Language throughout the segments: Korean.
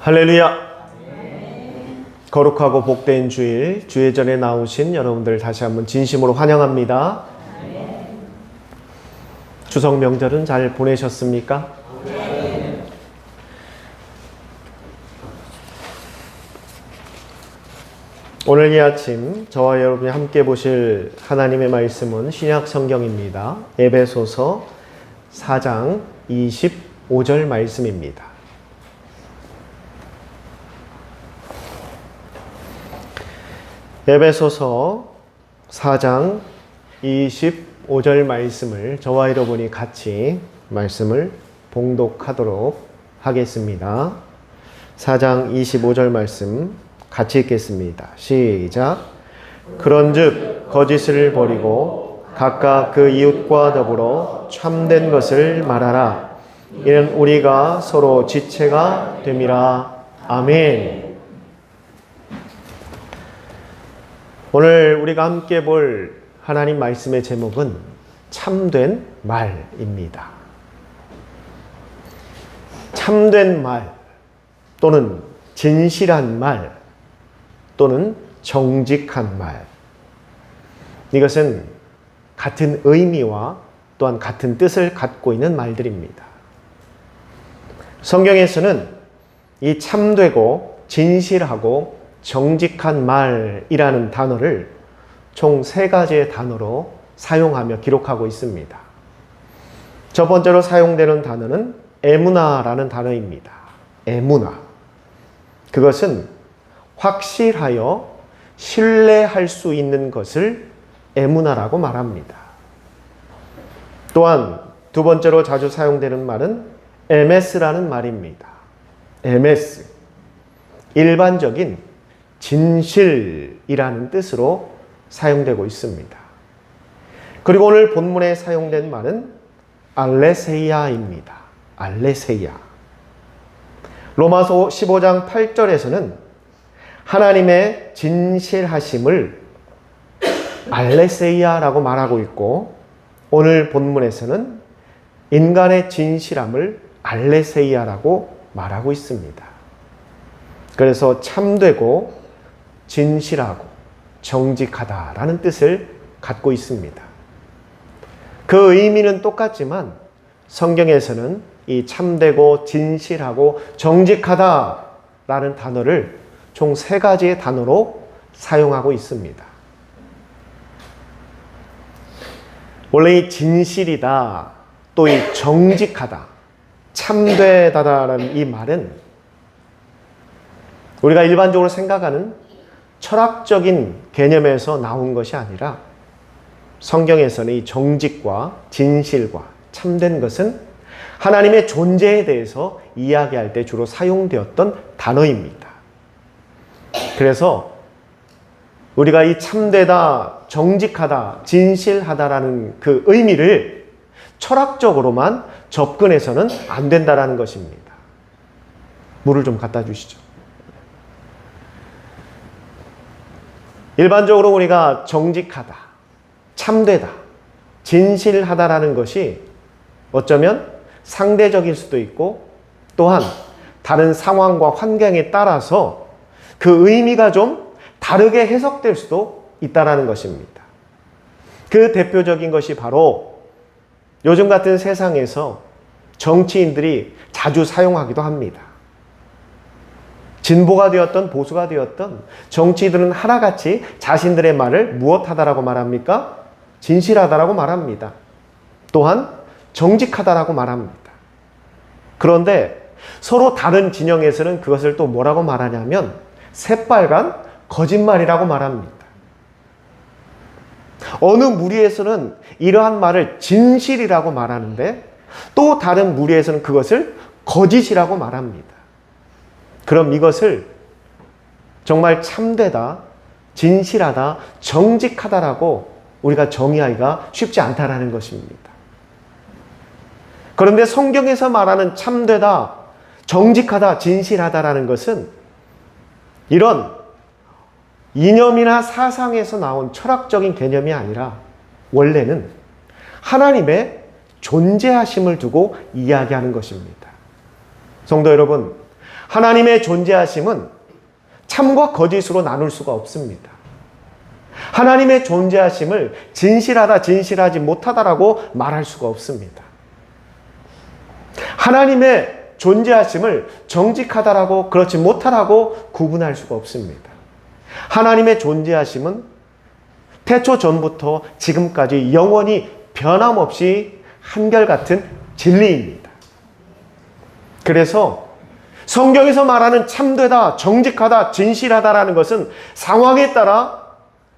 할렐루야! 거룩하고 복된 주일, 주예전에 나오신 여러분들 다시 한번 진심으로 환영합니다. 추석 명절은 잘 보내셨습니까? 오늘 이 아침 저와 여러분이 함께 보실 하나님의 말씀은 신약 성경입니다. 에베소서 4장 25절 말씀입니다. 에베소서 4장 25절 말씀을 저와 여러분이 같이 말씀을 봉독하도록 하겠습니다. 4장 25절 말씀 같이 읽겠습니다. 시작. 그런즉 거짓을 버리고 각각 그 이웃과 더불어 참된 것을 말하라. 이는 우리가 서로 지체가 됨이라. 아멘. 오늘 우리가 함께 볼 하나님 말씀의 제목은 참된 말입니다. 참된 말 또는 진실한 말 또는 정직한 말. 이것은 같은 의미와 또한 같은 뜻을 갖고 있는 말들입니다. 성경에서는 이 참되고 진실하고 정직한 말이라는 단어를 총 3가지의 단어로 사용하며 기록하고 있습니다. 첫 번째로 사용되는 단어는 에무나라는 단어입니다. 에무나. 그것은 확실하여 신뢰할 수 있는 것을 에무나라고 말합니다. 또한 두 번째로 자주 사용되는 말은 에메스라는 말입니다. 에메스. 일반적인 진실이라는 뜻으로 사용되고 있습니다. 그리고 오늘 본문에 사용된 말은 알레세이아입니다. 알레세이아. 로마서 15장 8절에서는 하나님의 진실하심을 알레세이아라고 말하고 있고, 오늘 본문에서는 인간의 진실함을 알레세이아라고 말하고 있습니다. 그래서 참되고 진실하고 정직하다라는 뜻을 갖고 있습니다. 그 의미는 똑같지만 성경에서는 이 참되고 진실하고 정직하다라는 단어를 총 3가지의 단어로 사용하고 있습니다. 원래 이 진실이다, 또 이 정직하다, 참되다라는 이 말은 우리가 일반적으로 생각하는 철학적인 개념에서 나온 것이 아니라 성경에서는 이 정직과 진실과 참된 것은 하나님의 존재에 대해서 이야기할 때 주로 사용되었던 단어입니다. 그래서 우리가 이 참되다, 정직하다, 진실하다라는 그 의미를 철학적으로만 접근해서는 안 된다라는 것입니다. 물을 좀 갖다 주시죠. 일반적으로 우리가 정직하다, 참되다, 진실하다라는 것이 어쩌면 상대적일 수도 있고 또한 다른 상황과 환경에 따라서 그 의미가 좀 다르게 해석될 수도 있다는 것입니다. 그 대표적인 것이 바로 요즘 같은 세상에서 정치인들이 자주 사용하기도 합니다. 진보가 되었던 보수가 되었던 정치인들은 하나같이 자신들의 말을 무엇하다라고 말합니까? 진실하다라고 말합니다. 또한 정직하다라고 말합니다. 그런데 서로 다른 진영에서는 그것을 또 뭐라고 말하냐면 새빨간 거짓말이라고 말합니다. 어느 무리에서는 이러한 말을 진실이라고 말하는데 또 다른 무리에서는 그것을 거짓이라고 말합니다. 그럼 이것을 정말 참되다, 진실하다, 정직하다라고 우리가 정의하기가 쉽지 않다라는 것입니다. 그런데 성경에서 말하는 참되다, 정직하다, 진실하다라는 것은 이런 이념이나 사상에서 나온 철학적인 개념이 아니라 원래는 하나님의 존재하심을 두고 이야기하는 것입니다. 성도 여러분, 하나님의 존재하심은 참과 거짓으로 나눌 수가 없습니다. 하나님의 존재하심을 진실하다, 진실하지 못하다라고 말할 수가 없습니다. 하나님의 존재하심을 정직하다라고 그렇지 못하다고 구분할 수가 없습니다. 하나님의 존재하심은 태초 전부터 지금까지 영원히 변함없이 한결같은 진리입니다. 그래서 성경에서 말하는 참되다, 정직하다, 진실하다라는 것은 상황에 따라,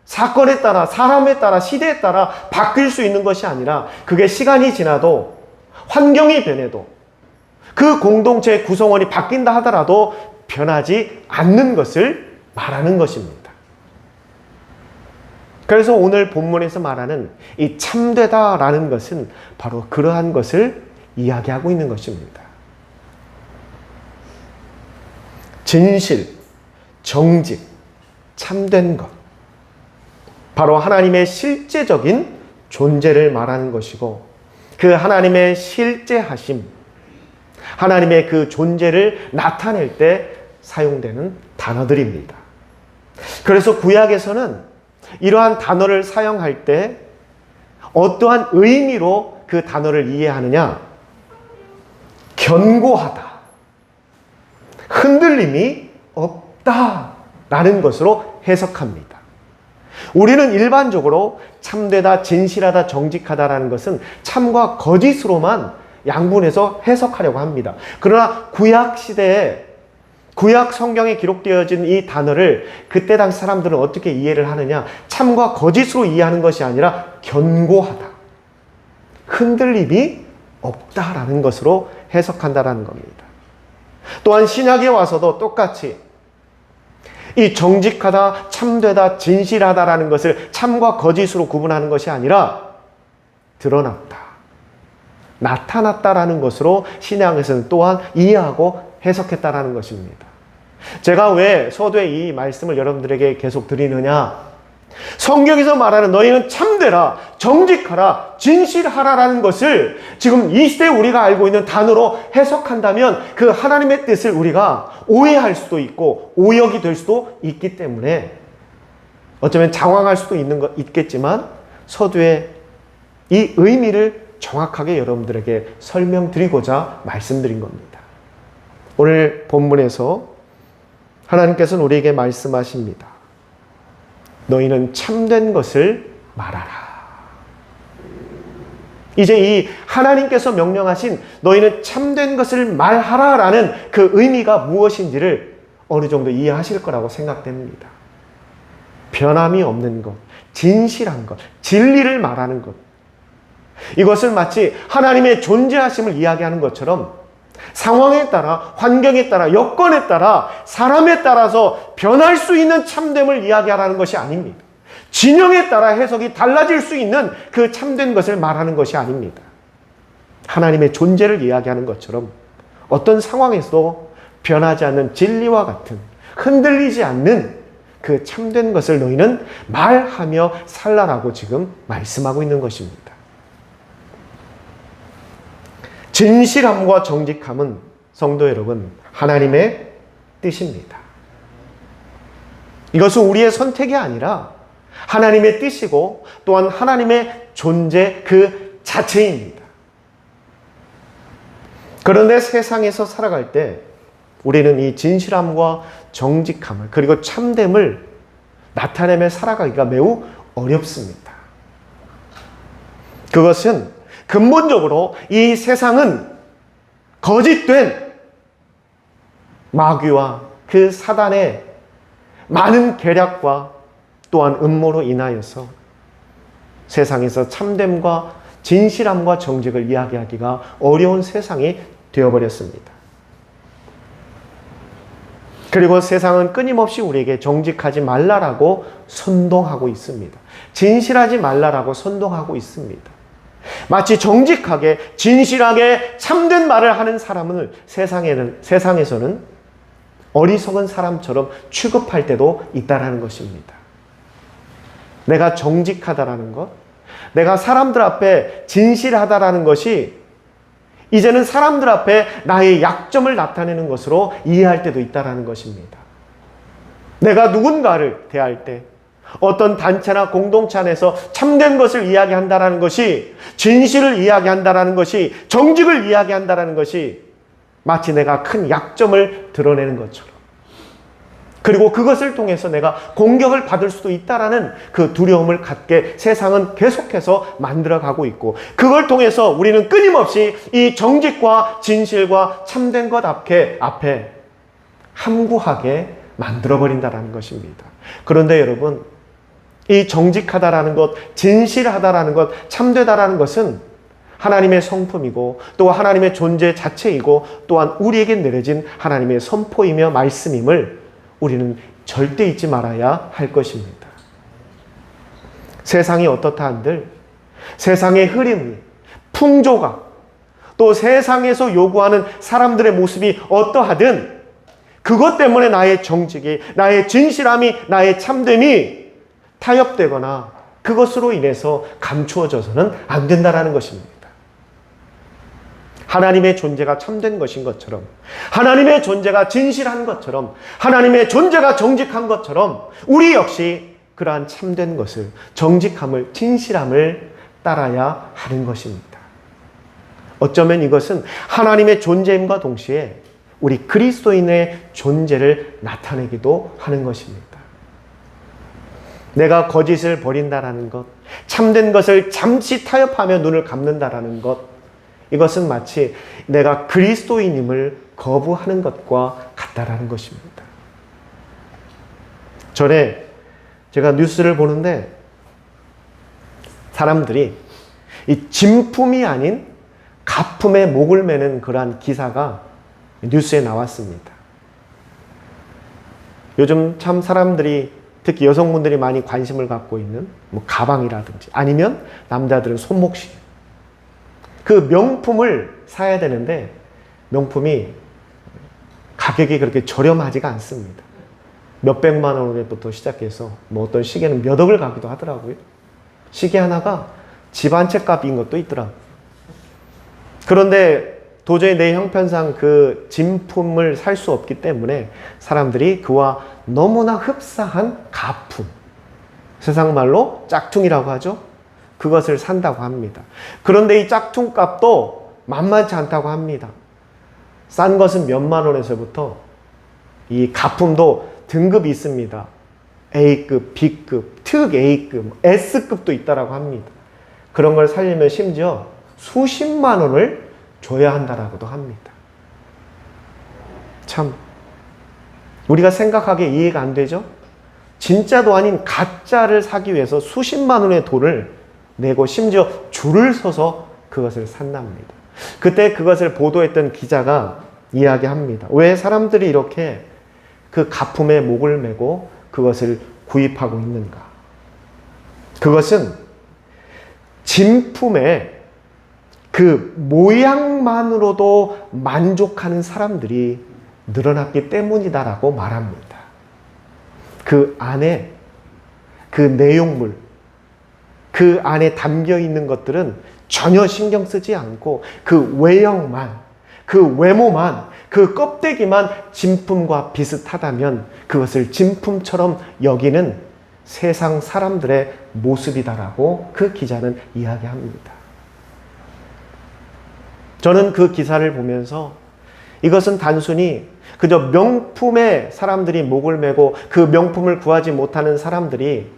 사건에 따라, 사람에 따라, 시대에 따라 바뀔 수 있는 것이 아니라 그게 시간이 지나도 환경이 변해도 그 공동체의 구성원이 바뀐다 하더라도 변하지 않는 것을 말하는 것입니다. 그래서 오늘 본문에서 말하는 이 참되다라는 것은 바로 그러한 것을 이야기하고 있는 것입니다. 진실, 정직, 참된 것. 바로 하나님의 실제적인 존재를 말하는 것이고 그 하나님의 실제하심, 하나님의 그 존재를 나타낼 때 사용되는 단어들입니다. 그래서 구약에서는 이러한 단어를 사용할 때 어떠한 의미로 그 단어를 이해하느냐? 견고하다, 흔들림이 없다라는 것으로 해석합니다. 우리는 일반적으로 참되다, 진실하다, 정직하다라는 것은 참과 거짓으로만 양분해서 해석하려고 합니다. 그러나 구약 시대에 구약 성경에 기록되어진 이 단어를 그때 당시 사람들은 어떻게 이해를 하느냐? 참과 거짓으로 이해하는 것이 아니라 견고하다, 흔들림이 없다라는 것으로 해석한다라는 겁니다. 또한 신약에 와서도 똑같이 이 정직하다, 참되다, 진실하다라는 것을 참과 거짓으로 구분하는 것이 아니라 드러났다, 나타났다라는 것으로 신약에서는 또한 이해하고 해석했다라는 것입니다. 제가 왜 서두에 이 말씀을 여러분들에게 계속 드리느냐? 성경에서 말하는 너희는 참되라, 정직하라, 진실하라라는 것을 지금 이 시대에 우리가 알고 있는 단어로 해석한다면 그 하나님의 뜻을 우리가 오해할 수도 있고 오역이 될 수도 있기 때문에 어쩌면 장황할 수도 있겠지만 서두에 이 의미를 정확하게 여러분들에게 설명드리고자 말씀드린 겁니다. 오늘 본문에서 하나님께서는 우리에게 말씀하십니다. 너희는 참된 것을 말하라. 이제 이 하나님께서 명령하신 너희는 참된 것을 말하라라는 그 의미가 무엇인지를 어느 정도 이해하실 거라고 생각됩니다. 변함이 없는 것, 진실한 것, 진리를 말하는 것. 이것은 마치 하나님의 존재하심을 이야기하는 것처럼 상황에 따라, 환경에 따라, 여건에 따라, 사람에 따라서 변할 수 있는 참됨을 이야기하라는 것이 아닙니다. 진영에 따라 해석이 달라질 수 있는 그 참된 것을 말하는 것이 아닙니다. 하나님의 존재를 이야기하는 것처럼 어떤 상황에서도 변하지 않는 진리와 같은, 흔들리지 않는 그 참된 것을 너희는 말하며 살라라고 지금 말씀하고 있는 것입니다. 진실함과 정직함은 성도 여러분, 하나님의 뜻입니다. 이것은 우리의 선택이 아니라 하나님의 뜻이고 또한 하나님의 존재 그 자체입니다. 그런데 세상에서 살아갈 때 우리는 이 진실함과 정직함을 그리고 참됨을 나타내며 살아가기가 매우 어렵습니다. 그것은 근본적으로 이 세상은 거짓된 마귀와 그 사단의 많은 계략과 또한 음모로 인하여서 세상에서 참됨과 진실함과 정직을 이야기하기가 어려운 세상이 되어버렸습니다. 그리고 세상은 끊임없이 우리에게 정직하지 말라라고 선동하고 있습니다. 진실하지 말라라고 선동하고 있습니다. 마치 정직하게, 진실하게 참된 말을 하는 사람을 세상에서는 어리석은 사람처럼 취급할 때도 있다는 것입니다. 내가 정직하다라는 것, 내가 사람들 앞에 진실하다라는 것이 이제는 사람들 앞에 나의 약점을 나타내는 것으로 이해할 때도 있다는 것입니다. 내가 누군가를 대할 때 어떤 단체나 공동체 안에서 참된 것을 이야기한다는 것이, 진실을 이야기한다는 것이, 정직을 이야기한다는 것이 마치 내가 큰 약점을 드러내는 것처럼, 그리고 그것을 통해서 내가 공격을 받을 수도 있다라는 그 두려움을 갖게 세상은 계속해서 만들어가고 있고, 그걸 통해서 우리는 끊임없이 이 정직과 진실과 참된 것 앞에 함구하게 만들어버린다는 것입니다. 그런데 여러분, 이 정직하다라는 것, 진실하다라는 것, 참되다라는 것은 하나님의 성품이고 또 하나님의 존재 자체이고 또한 우리에게 내려진 하나님의 선포이며 말씀임을 우리는 절대 잊지 말아야 할 것입니다. 세상이 어떻다 한들 세상의 흐름이, 풍조가, 또 세상에서 요구하는 사람들의 모습이 어떠하든 그것 때문에 나의 정직이, 나의 진실함이, 나의 참됨이 타협되거나 그것으로 인해서 감추어져서는 안 된다는 것입니다. 하나님의 존재가 참된 것인 것처럼, 하나님의 존재가 진실한 것처럼, 하나님의 존재가 정직한 것처럼 우리 역시 그러한 참된 것을, 정직함을, 진실함을 따라야 하는 것입니다. 어쩌면 이것은 하나님의 존재임과 동시에 우리 그리스도인의 존재를 나타내기도 하는 것입니다. 내가 거짓을 버린다라는 것, 참된 것을 잠시 타협하며 눈을 감는다라는 것, 이것은 마치 내가 그리스도인임을 거부하는 것과 같다라는 것입니다. 전에 제가 뉴스를 보는데 사람들이 이 진품이 아닌 가품에 목을 매는 그러한 기사가 뉴스에 나왔습니다. 요즘 참 사람들이, 특히 여성분들이 많이 관심을 갖고 있는 뭐 가방이라든지 아니면 남자들은 손목시계, 그 명품을 사야 되는데 명품이 가격이 그렇게 저렴하지가 않습니다. 몇백만 원부터 시작해서 뭐 어떤 시계는 몇 억을 가기도 하더라고요. 시계 하나가 집 한 채 값인 것도 있더라고요. 그런데 도저히 내 형편상 그 진품을 살 수 없기 때문에 사람들이 그와 너무나 흡사한 가품, 세상 말로 짝퉁이라고 하죠. 그것을 산다고 합니다. 그런데 이 짝퉁 값도 만만치 않다고 합니다. 싼 것은 몇만 원에서부터, 이 가품도 등급이 있습니다. A급, B급, 특 A급, S급도 있다고 합니다. 그런 걸 살려면 심지어 수십만 원을 줘야 한다라고도 합니다. 참 우리가 생각하기에 이해가 안 되죠? 진짜도 아닌 가짜를 사기 위해서 수십만 원의 돈을 내고 심지어 줄을 서서 그것을 산답니다. 그때 그것을 보도했던 기자가 이야기합니다. 왜 사람들이 이렇게 그 가품에 목을 매고 그것을 구입하고 있는가? 그것은 진품의 그 모양만으로도 만족하는 사람들이 늘어났기 때문이다라고 말합니다. 그 안에 그 내용물, 그 안에 담겨 있는 것들은 전혀 신경 쓰지 않고 그 외형만, 그 외모만, 그 껍데기만 진품과 비슷하다면 그것을 진품처럼 여기는 세상 사람들의 모습이다라고 그 기자는 이야기합니다. 저는 그 기사를 보면서 이것은 단순히 그저 명품에 사람들이 목을 매고 그 명품을 구하지 못하는 사람들이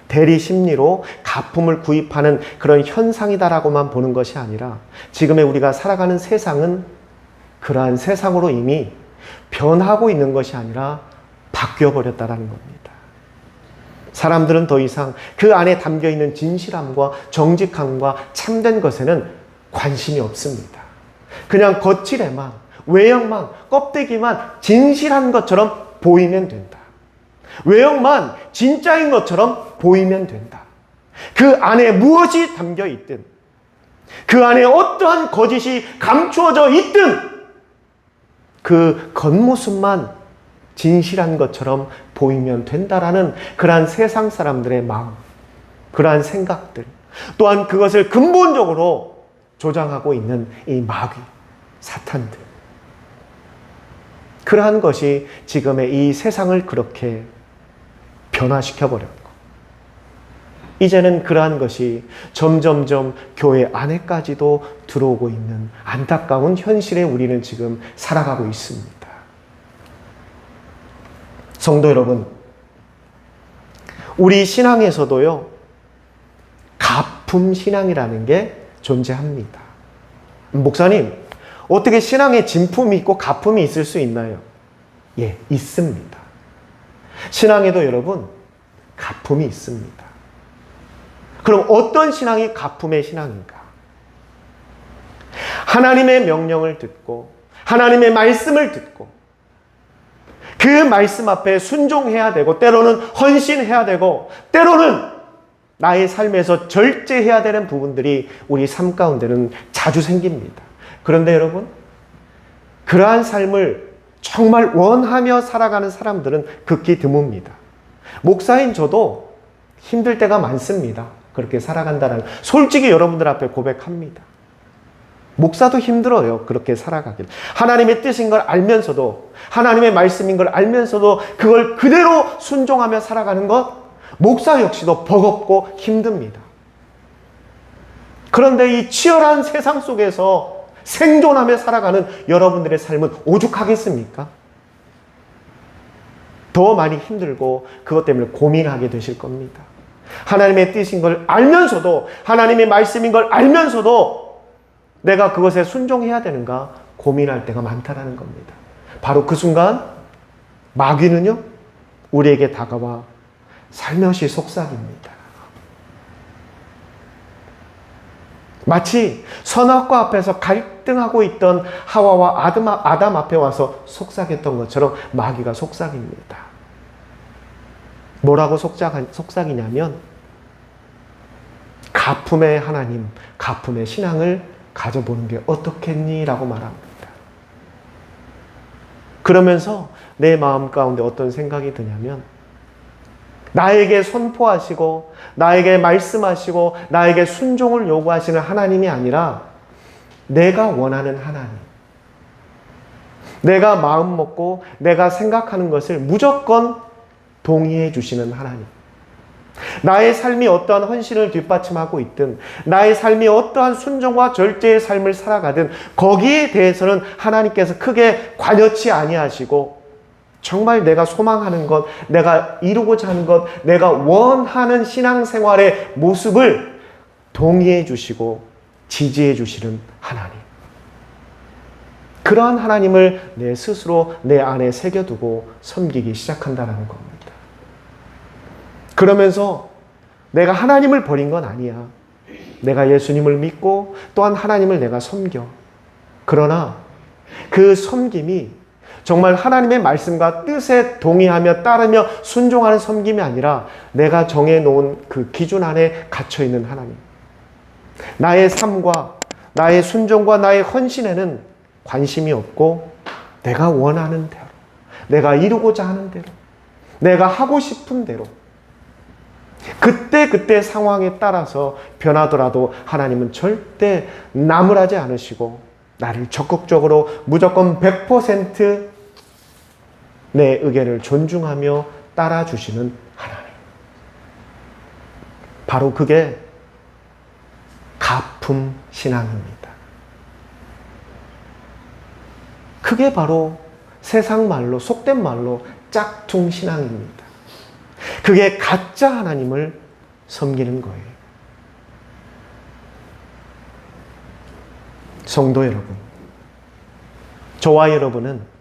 대리 심리로 가품을 구입하는 그런 현상이다라고만 보는 것이 아니라 지금의 우리가 살아가는 세상은 그러한 세상으로 이미 변하고 있는 것이 아니라 바뀌어버렸다라는 겁니다. 사람들은 더 이상 그 안에 담겨있는 진실함과 정직함과 참된 것에는 관심이 없습니다. 그냥 겉칠에만, 외형만, 껍데기만 진실한 것처럼 보이면 된다. 외형만 진짜인 것처럼 보이면 된다. 그 안에 무엇이 담겨 있든, 그 안에 어떠한 거짓이 감추어져 있든 그 겉모습만 진실한 것처럼 보이면 된다라는 그러한 세상 사람들의 마음, 그러한 생각들, 또한 그것을 근본적으로 조장하고 있는 이 마귀, 사탄들. 그러한 것이 지금의 이 세상을 그렇게 변화시켜버렸고, 이제는 그러한 것이 점점점 교회 안에까지도 들어오고 있는 안타까운 현실에 우리는 지금 살아가고 있습니다. 성도 여러분, 우리 신앙에서도요, 가품 신앙이라는 게 존재합니다. 목사님, 어떻게 신앙에 진품이 있고 가품이 있을 수 있나요? 예, 있습니다. 신앙에도 여러분, 가품이 있습니다. 그럼 어떤 신앙이 가품의 신앙인가? 하나님의 명령을 듣고, 하나님의 말씀을 듣고, 그 말씀 앞에 순종해야 되고, 때로는 헌신해야 되고, 때로는 나의 삶에서 절제해야 되는 부분들이 우리 삶 가운데는 자주 생깁니다. 그런데 여러분, 그러한 삶을 정말 원하며 살아가는 사람들은 극히 드뭅니다. 목사인 저도 힘들 때가 많습니다. 그렇게 살아간다는, 솔직히 여러분들 앞에 고백합니다. 목사도 힘들어요. 그렇게 살아가길. 하나님의 뜻인 걸 알면서도, 하나님의 말씀인 걸 알면서도 그걸 그대로 순종하며 살아가는 것, 목사 역시도 버겁고 힘듭니다. 그런데 이 치열한 세상 속에서 생존하며 살아가는 여러분들의 삶은 오죽하겠습니까? 더 많이 힘들고 그것 때문에 고민하게 되실 겁니다. 하나님의 뜻인 걸 알면서도, 하나님의 말씀인 걸 알면서도 내가 그것에 순종해야 되는가 고민할 때가 많다는 겁니다. 바로 그 순간 마귀는요, 우리에게 다가와 살며시 속삭입니다. 마치 선악과 앞에서 갈등하고 있던 하와와 아담 앞에 와서 속삭였던 것처럼 마귀가 속삭입니다. 뭐라고 속삭이냐면, 가품의 하나님, 가품의 신앙을 가져보는 게 어떻겠니? 라고 말합니다. 그러면서 내 마음 가운데 어떤 생각이 드냐면, 나에게 선포하시고 나에게 말씀하시고 나에게 순종을 요구하시는 하나님이 아니라 내가 원하는 하나님, 내가 마음 먹고 내가 생각하는 것을 무조건 동의해 주시는 하나님, 나의 삶이 어떠한 헌신을 뒷받침하고 있든, 나의 삶이 어떠한 순종과 절제의 삶을 살아가든 거기에 대해서는 하나님께서 크게 관여치 아니하시고, 정말 내가 소망하는 것, 내가 이루고자 하는 것, 내가 원하는 신앙생활의 모습을 동의해 주시고 지지해 주시는 하나님. 그러한 하나님을 내 스스로 내 안에 새겨두고 섬기기 시작한다는 겁니다. 그러면서 내가 하나님을 버린 건 아니야. 내가 예수님을 믿고 또한 하나님을 내가 섬겨. 그러나 그 섬김이 정말 하나님의 말씀과 뜻에 동의하며 따르며 순종하는 섬김이 아니라 내가 정해놓은 그 기준 안에 갇혀있는 하나님, 나의 삶과 나의 순종과 나의 헌신에는 관심이 없고 내가 원하는 대로, 내가 이루고자 하는 대로, 내가 하고 싶은 대로 그때 상황에 따라서 변하더라도 하나님은 절대 나무라지 않으시고 나를 적극적으로 무조건 100% 내 의견을 존중하며 따라주시는 하나님. 바로 그게 가품 신앙입니다. 그게 바로 세상 말로, 속된 말로 짝퉁 신앙입니다. 그게 가짜 하나님을 섬기는 거예요. 성도 여러분, 저와 여러분은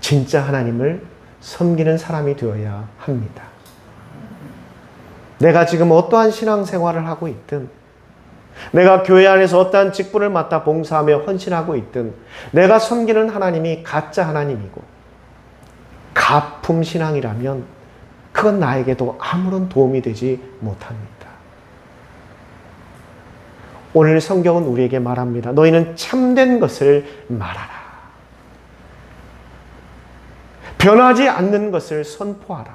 진짜 하나님을 섬기는 사람이 되어야 합니다. 내가 지금 어떠한 신앙생활을 하고 있든, 내가 교회 안에서 어떠한 직분을 맡아 봉사하며 헌신하고 있든, 내가 섬기는 하나님이 가짜 하나님이고 가품 신앙이라면 그건 나에게도 아무런 도움이 되지 못합니다. 오늘 성경은 우리에게 말합니다. 너희는 참된 것을 말하라. 변하지 않는 것을 선포하라.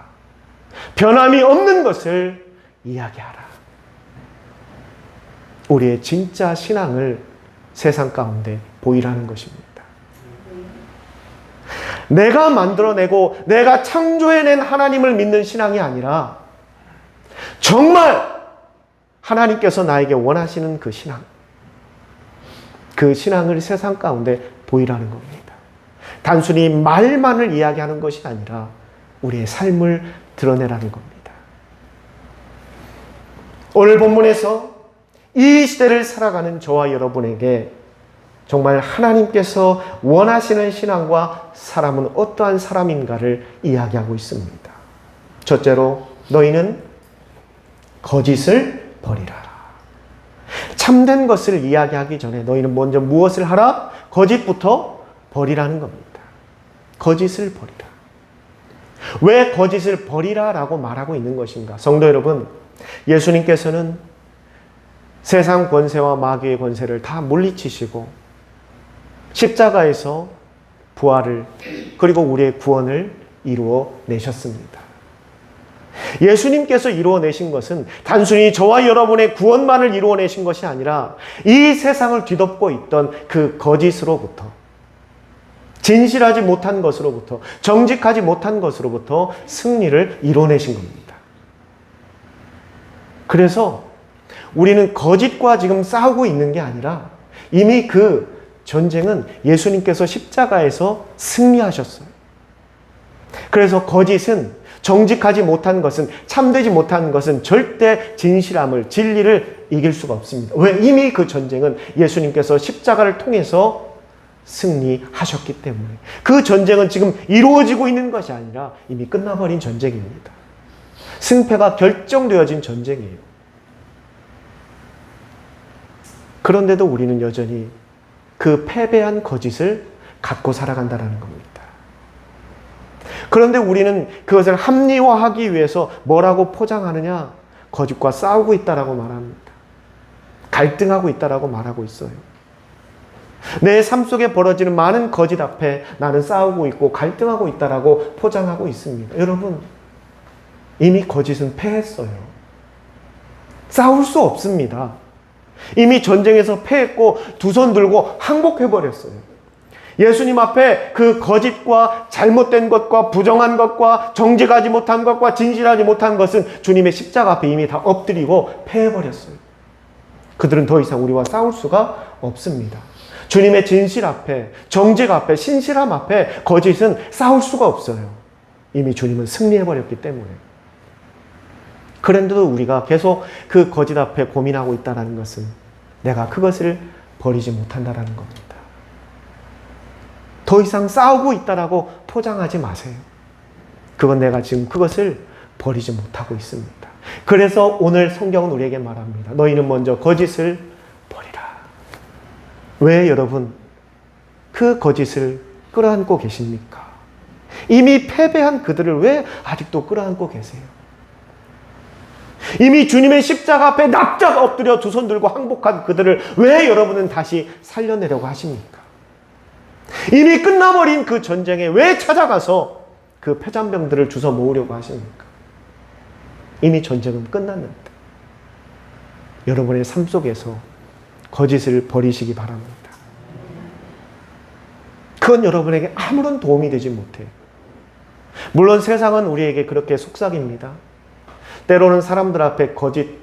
변함이 없는 것을 이야기하라. 우리의 진짜 신앙을 세상 가운데 보이라는 것입니다. 내가 만들어내고 내가 창조해낸 하나님을 믿는 신앙이 아니라 정말 하나님께서 나에게 원하시는 그 신앙, 그 신앙을 세상 가운데 보이라는 겁니다. 단순히 말만을 이야기하는 것이 아니라 우리의 삶을 드러내라는 겁니다. 오늘 본문에서 이 시대를 살아가는 저와 여러분에게 정말 하나님께서 원하시는 신앙과 사람은 어떠한 사람인가를 이야기하고 있습니다. 첫째로 너희는 거짓을 버리라. 참된 것을 이야기하기 전에 너희는 먼저 무엇을 하라? 거짓부터 버리라는 겁니다. 거짓을 버리라. 왜 거짓을 버리라라고 말하고 있는 것인가? 성도 여러분, 예수님께서는 세상 권세와 마귀의 권세를 다 물리치시고 십자가에서 부활을 그리고 우리의 구원을 이루어 내셨습니다. 예수님께서 이루어내신 것은 단순히 저와 여러분의 구원만을 이루어내신 것이 아니라 이 세상을 뒤덮고 있던 그 거짓으로부터, 진실하지 못한 것으로부터, 정직하지 못한 것으로부터 승리를 이루어내신 겁니다. 그래서 우리는 거짓과 지금 싸우고 있는 게 아니라 이미 그 전쟁은 예수님께서 십자가에서 승리하셨어요. 그래서 거짓은, 정직하지 못한 것은, 참되지 못한 것은 절대 진실함을, 진리를 이길 수가 없습니다. 왜? 이미 그 전쟁은 예수님께서 십자가를 통해서 승리하셨기 때문에. 그 전쟁은 지금 이루어지고 있는 것이 아니라 이미 끝나버린 전쟁입니다. 승패가 결정되어진 전쟁이에요. 그런데도 우리는 여전히 그 패배한 거짓을 갖고 살아간다는 겁니다. 그런데 우리는 그것을 합리화하기 위해서 뭐라고 포장하느냐? 거짓과 싸우고 있다라고 말합니다. 갈등하고 있다라고 말하고 있어요. 내 삶 속에 벌어지는 많은 거짓 앞에 나는 싸우고 있고 갈등하고 있다라고 포장하고 있습니다. 여러분, 이미 거짓은 패했어요. 싸울 수 없습니다. 이미 전쟁에서 패했고 두 손 들고 항복해버렸어요. 예수님 앞에 그 거짓과 잘못된 것과 부정한 것과 정직하지 못한 것과 진실하지 못한 것은 주님의 십자가 앞에 이미 다 엎드리고 패해버렸어요. 그들은 더 이상 우리와 싸울 수가 없습니다. 주님의 진실 앞에, 정직 앞에, 신실함 앞에 거짓은 싸울 수가 없어요. 이미 주님은 승리해버렸기 때문에. 그런데도 우리가 계속 그 거짓 앞에 고민하고 있다는 것은 내가 그것을 버리지 못한다는 겁니다. 더 이상 싸우고 있다라고 포장하지 마세요. 그건 내가 지금 그것을 버리지 못하고 있습니다. 그래서 오늘 성경은 우리에게 말합니다. 너희는 먼저 거짓을 버리라. 왜 여러분 그 거짓을 끌어안고 계십니까? 이미 패배한 그들을 왜 아직도 끌어안고 계세요? 이미 주님의 십자가 앞에 납작 엎드려 두 손 들고 항복한 그들을 왜 여러분은 다시 살려내려고 하십니까? 이미 끝나버린 그 전쟁에 왜 찾아가서 그 패잔병들을 주워 모으려고 하십니까? 이미 전쟁은 끝났는데. 여러분의 삶 속에서 거짓을 버리시기 바랍니다. 그건 여러분에게 아무런 도움이 되지 못해요. 물론 세상은 우리에게 그렇게 속삭입니다. 때로는 사람들 앞에 거짓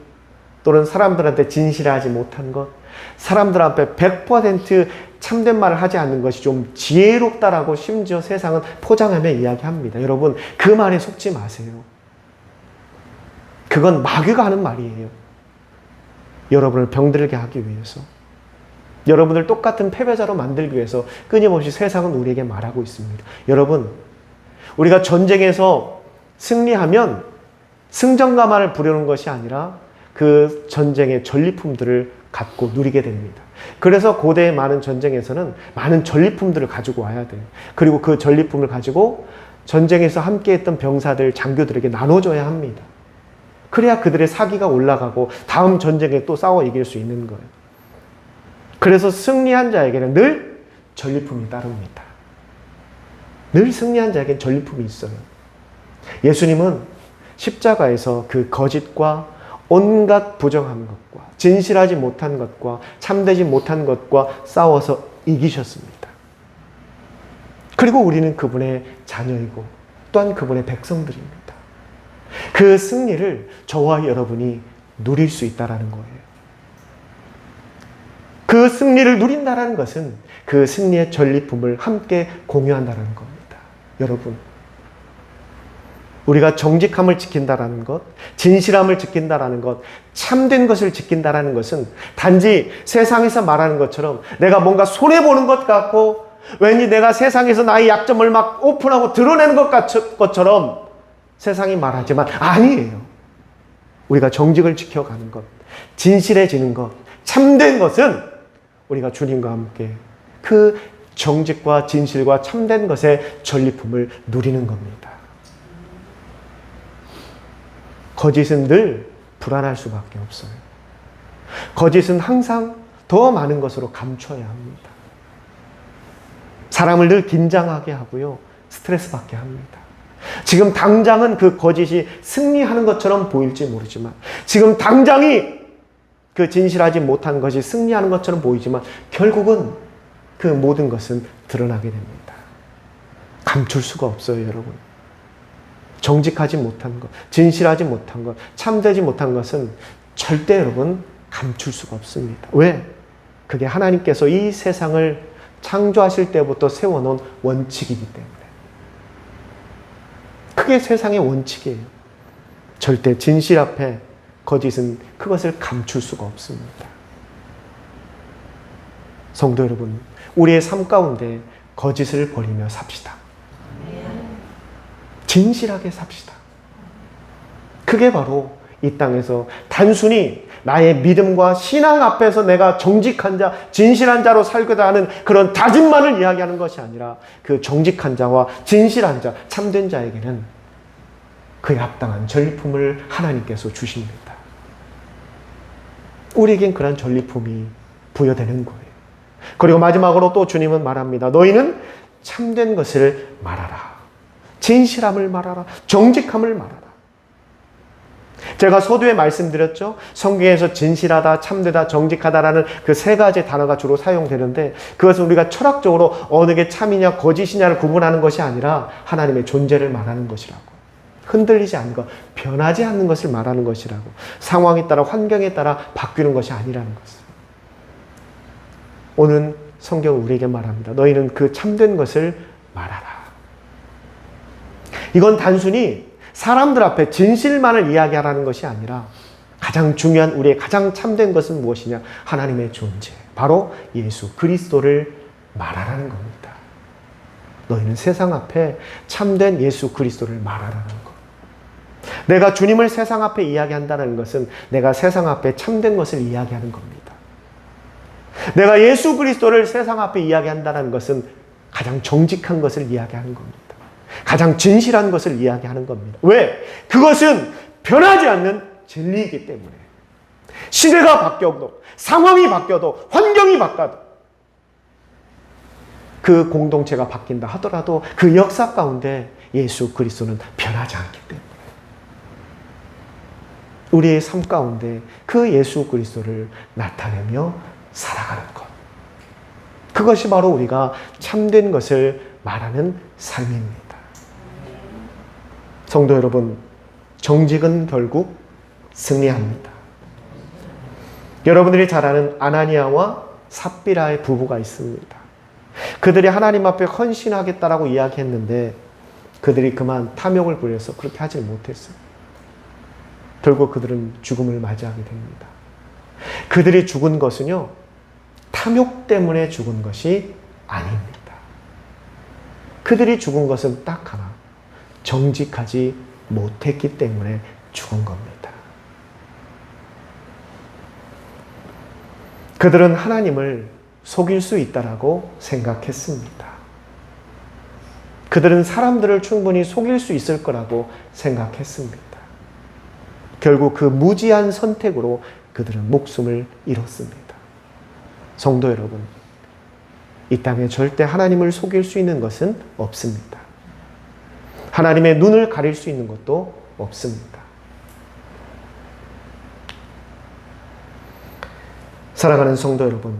또는 사람들한테 진실하지 못한 것, 사람들 앞에 100% 참된 말을 하지 않는 것이 좀 지혜롭다라고 심지어 세상은 포장하며 이야기합니다. 여러분, 그 말에 속지 마세요. 그건 마귀가 하는 말이에요. 여러분을 병들게 하기 위해서, 여러분을 똑같은 패배자로 만들기 위해서 끊임없이 세상은 우리에게 말하고 있습니다. 여러분, 우리가 전쟁에서 승리하면 승전가만을 부르는 것이 아니라 그 전쟁의 전리품들을 갖고 누리게 됩니다. 그래서 고대의 많은 전쟁에서는 많은 전리품들을 가지고 와야 돼요. 그리고 그 전리품을 가지고 전쟁에서 함께했던 병사들, 장교들에게 나눠줘야 합니다. 그래야 그들의 사기가 올라가고 다음 전쟁에 또 싸워 이길 수 있는 거예요. 그래서 승리한 자에게는 늘 전리품이 따릅니다. 늘 승리한 자에게는 전리품이 있어요. 예수님은 십자가에서 그 거짓과 온갖 부정한 것과 진실하지 못한 것과 참되지 못한 것과 싸워서 이기셨습니다. 그리고 우리는 그분의 자녀이고 또한 그분의 백성들입니다. 그 승리를 저와 여러분이 누릴 수 있다는 거예요. 그 승리를 누린다는 것은 그 승리의 전리품을 함께 공유한다는 겁니다. 여러분, 우리가 정직함을 지킨다라는 것, 진실함을 지킨다라는 것, 참된 것을 지킨다라는 것은 단지 세상에서 말하는 것처럼 내가 뭔가 손해보는 것 같고 왠지 내가 세상에서 나의 약점을 막 오픈하고 드러내는 것처럼 세상이 말하지만 아니에요. 우리가 정직을 지켜가는 것, 진실해지는 것, 참된 것은 우리가 주님과 함께 그 정직과 진실과 참된 것의 전리품을 누리는 겁니다. 거짓은 늘 불안할 수밖에 없어요. 거짓은 항상 더 많은 것으로 감춰야 합니다. 사람을 늘 긴장하게 하고요. 스트레스 받게 합니다. 지금 당장은 그 거짓이 승리하는 것처럼 보일지 모르지만 지금 당장이 그 진실하지 못한 것이 승리하는 것처럼 보이지만 결국은 그 모든 것은 드러나게 됩니다. 감출 수가 없어요, 여러분. 정직하지 못한 것, 진실하지 못한 것, 참되지 못한 것은 절대 여러분 감출 수가 없습니다. 왜? 그게 하나님께서 이 세상을 창조하실 때부터 세워놓은 원칙이기 때문에. 그게 세상의 원칙이에요. 절대 진실 앞에 거짓은 그것을 감출 수가 없습니다. 성도 여러분, 우리의 삶 가운데 거짓을 버리며 삽시다. 진실하게 삽시다. 그게 바로 이 땅에서 단순히 나의 믿음과 신앙 앞에서 내가 정직한 자, 진실한 자로 살고자 하는 그런 다짐만을 이야기하는 것이 아니라 그 정직한 자와 진실한 자, 참된 자에게는 그에 합당한 전리품을 하나님께서 주십니다. 우리에겐 그런 전리품이 부여되는 거예요. 그리고 마지막으로 또 주님은 말합니다. 너희는 참된 것을 말하라. 진실함을 말하라. 정직함을 말하라. 제가 서두에 말씀드렸죠. 성경에서 진실하다, 참되다, 정직하다라는 그 세 가지 단어가 주로 사용되는데 그것은 우리가 철학적으로 어느 게 참이냐 거짓이냐를 구분하는 것이 아니라 하나님의 존재를 말하는 것이라고. 흔들리지 않는 것, 변하지 않는 것을 말하는 것이라고. 상황에 따라 환경에 따라 바뀌는 것이 아니라는 것을. 오늘 성경은 우리에게 말합니다. 너희는 그 참된 것을 말하라. 이건 단순히 사람들 앞에 진실만을 이야기하라는 것이 아니라 가장 중요한 우리의 가장 참된 것은 무엇이냐? 하나님의 존재. 바로 예수 그리스도를 말하라는 겁니다. 너희는 세상 앞에 참된 예수 그리스도를 말하라는 것. 내가 주님을 세상 앞에 이야기한다는 것은 내가 세상 앞에 참된 것을 이야기하는 겁니다. 내가 예수 그리스도를 세상 앞에 이야기한다는 것은 가장 정직한 것을 이야기하는 겁니다. 가장 진실한 것을 이야기하는 겁니다. 왜? 그것은 변하지 않는 진리이기 때문에. 시대가 바뀌어도, 상황이 바뀌어도, 환경이 바뀌어도, 그 공동체가 바뀐다 하더라도 그 역사 가운데 예수 그리스도는 변하지 않기 때문에. 우리의 삶 가운데 그 예수 그리스도를 나타내며 살아가는 것. 그것이 바로 우리가 참된 것을 말하는 삶입니다. 성도 여러분, 정직은 결국 승리합니다. 여러분들이 잘 아는 아나니아와 삽비라의 부부가 있습니다. 그들이 하나님 앞에 헌신하겠다라고 이야기했는데 그들이 그만 탐욕을 부려서 그렇게 하지 못했어요. 결국 그들은 죽음을 맞이하게 됩니다. 그들이 죽은 것은요, 탐욕 때문에 죽은 것이 아닙니다. 그들이 죽은 것은 딱 하나, 정직하지 못했기 때문에 죽은 겁니다. 그들은 하나님을 속일 수 있다라고 생각했습니다. 그들은 사람들을 충분히 속일 수 있을 거라고 생각했습니다. 결국 그 무지한 선택으로 그들은 목숨을 잃었습니다. 성도 여러분, 이 땅에 절대 하나님을 속일 수 있는 것은 없습니다. 하나님의 눈을 가릴 수 있는 것도 없습니다. 사랑하는 성도 여러분,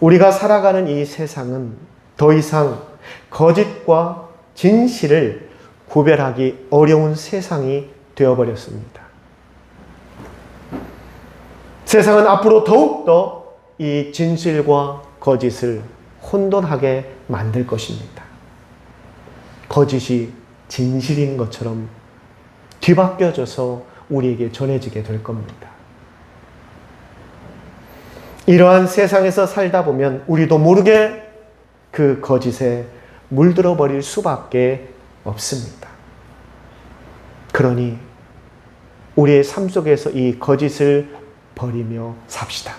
우리가 살아가는 이 세상은 더 이상 거짓과 진실을 구별하기 어려운 세상이 되어버렸습니다. 세상은 앞으로 더욱더 이 진실과 거짓을 혼돈하게 만들 것입니다. 거짓이 진실인 것처럼 뒤바뀌어져서 우리에게 전해지게 될 겁니다. 이러한 세상에서 살다 보면 우리도 모르게 그 거짓에 물들어 버릴 수밖에 없습니다. 그러니 우리의 삶 속에서 이 거짓을 버리며 삽시다.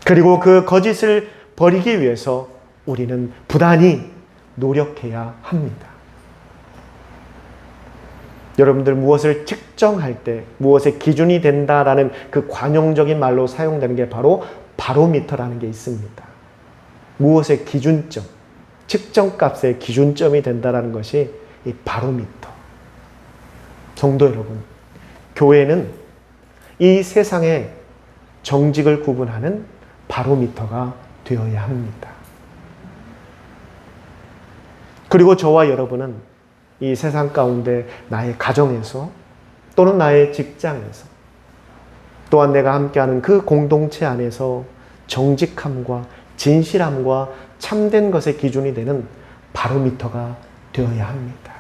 그리고 그 거짓을 버리기 위해서 우리는 부단히 노력해야 합니다. 여러분들 무엇을 측정할 때 무엇의 기준이 된다라는 그 관용적인 말로 사용되는 게 바로 바로미터라는 게 있습니다. 무엇의 기준점, 측정값의 기준점이 된다라는 것이 이 바로미터. 성도 여러분, 교회는 이 세상의 정직을 구분하는 바로미터가 되어야 합니다. 그리고 저와 여러분은 이 세상 가운데 나의 가정에서 또는 나의 직장에서 또한 내가 함께하는 그 공동체 안에서 정직함과 진실함과 참된 것의 기준이 되는 바로미터가 되어야 합니다.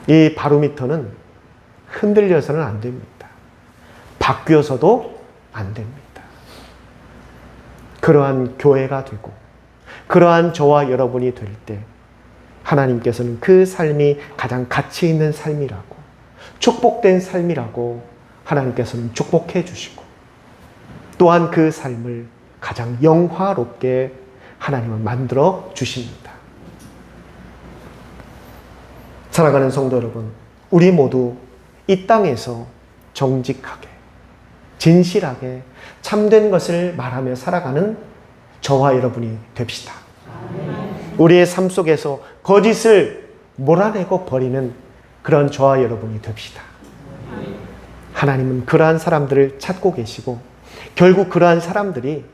이 바로미터는 흔들려서는 안 됩니다. 바뀌어서도 안 됩니다. 그러한 교회가 되고 그러한 저와 여러분이 될 때 하나님께서는 그 삶이 가장 가치 있는 삶이라고, 축복된 삶이라고 하나님께서는 축복해 주시고, 또한 그 삶을 가장 영화롭게 하나님은 만들어 주십니다. 사랑하는 성도 여러분, 우리 모두 이 땅에서 정직하게, 진실하게, 참된 것을 말하며 살아가는 저와 여러분이 됩시다. 우리의 삶 속에서 거짓을 몰아내고 버리는 그런 저와 여러분이 됩시다. 하나님은 그러한 사람들을 찾고 계시고 결국 그러한 사람들이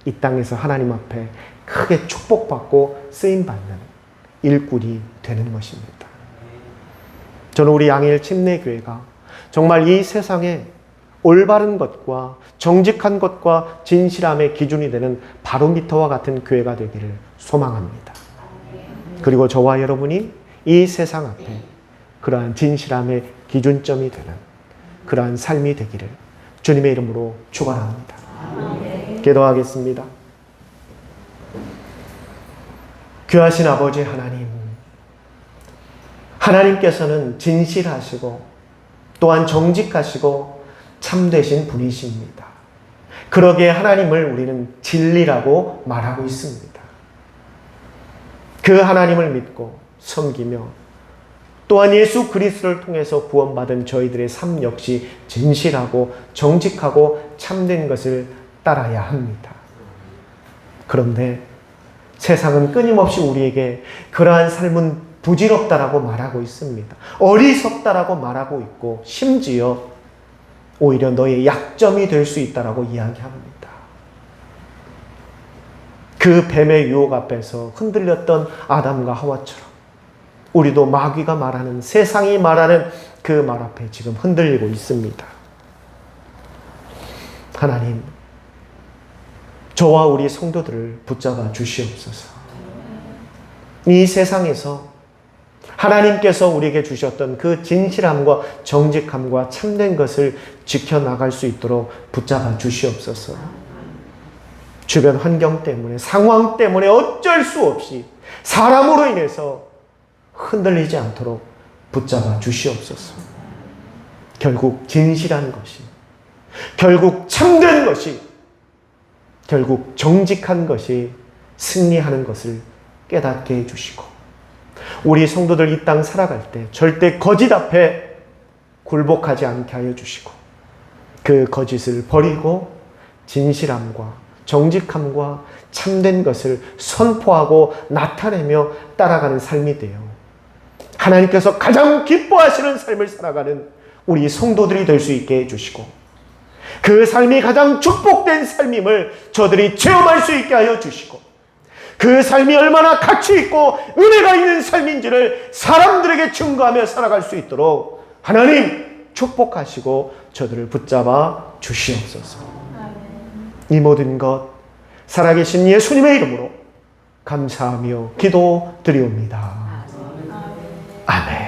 이 땅에서 하나님 앞에 크게 축복받고 쓰임받는 일꾼이 되는 것입니다. 저는 우리 양일 침례교회가 정말 이 세상에 올바른 것과 정직한 것과 진실함의 기준이 되는 바로미터와 같은 교회가 되기를 소망합니다. 그리고 저와 여러분이 이 세상 앞에 그러한 진실함의 기준점이 되는 그러한 삶이 되기를 주님의 이름으로 축원합니다. 기도하겠습니다. 귀하신 아버지 하나님, 하나님께서는 진실하시고 또한 정직하시고 참되신 분이십니다. 그러기에 하나님을 우리는 진리라고 말하고 있습니다. 그 하나님을 믿고 섬기며 또한 예수 그리스도를 통해서 구원받은 저희들의 삶 역시 진실하고 정직하고 참된 것을 따라야 합니다. 그런데 세상은 끊임없이 우리에게 그러한 삶은 부질없다라고 말하고 있습니다. 어리석다라고 말하고 있고 심지어 오히려 너의 약점이 될 수 있다라고 이야기합니다. 그 뱀의 유혹 앞에서 흔들렸던 아담과 하와처럼 우리도 마귀가 말하는, 세상이 말하는 그 말 앞에 지금 흔들리고 있습니다. 하나님, 저와 우리 성도들을 붙잡아 주시옵소서. 이 세상에서 하나님께서 우리에게 주셨던 그 진실함과 정직함과 참된 것을 지켜나갈 수 있도록 붙잡아 주시옵소서. 주변 환경 때문에, 상황 때문에 어쩔 수 없이 사람으로 인해서 흔들리지 않도록 붙잡아 주시옵소서. 결국 진실한 것이, 결국 참된 것이, 결국 정직한 것이 승리하는 것을 깨닫게 해주시고, 우리 성도들 이 땅 살아갈 때 절대 거짓 앞에 굴복하지 않게 하여 주시고, 그 거짓을 버리고 진실함과 정직함과 참된 것을 선포하고 나타내며 따라가는 삶이 되어 하나님께서 가장 기뻐하시는 삶을 살아가는 우리 성도들이 될 수 있게 해주시고, 그 삶이 가장 축복된 삶임을 저들이 체험할 수 있게 하여 주시고, 그 삶이 얼마나 가치 있고 은혜가 있는 삶인지를 사람들에게 증거하며 살아갈 수 있도록 하나님 축복하시고 저들을 붙잡아 주시옵소서. 이 모든 것 살아계신 예수님의 이름으로 감사하며 기도드리옵니다. 아멘.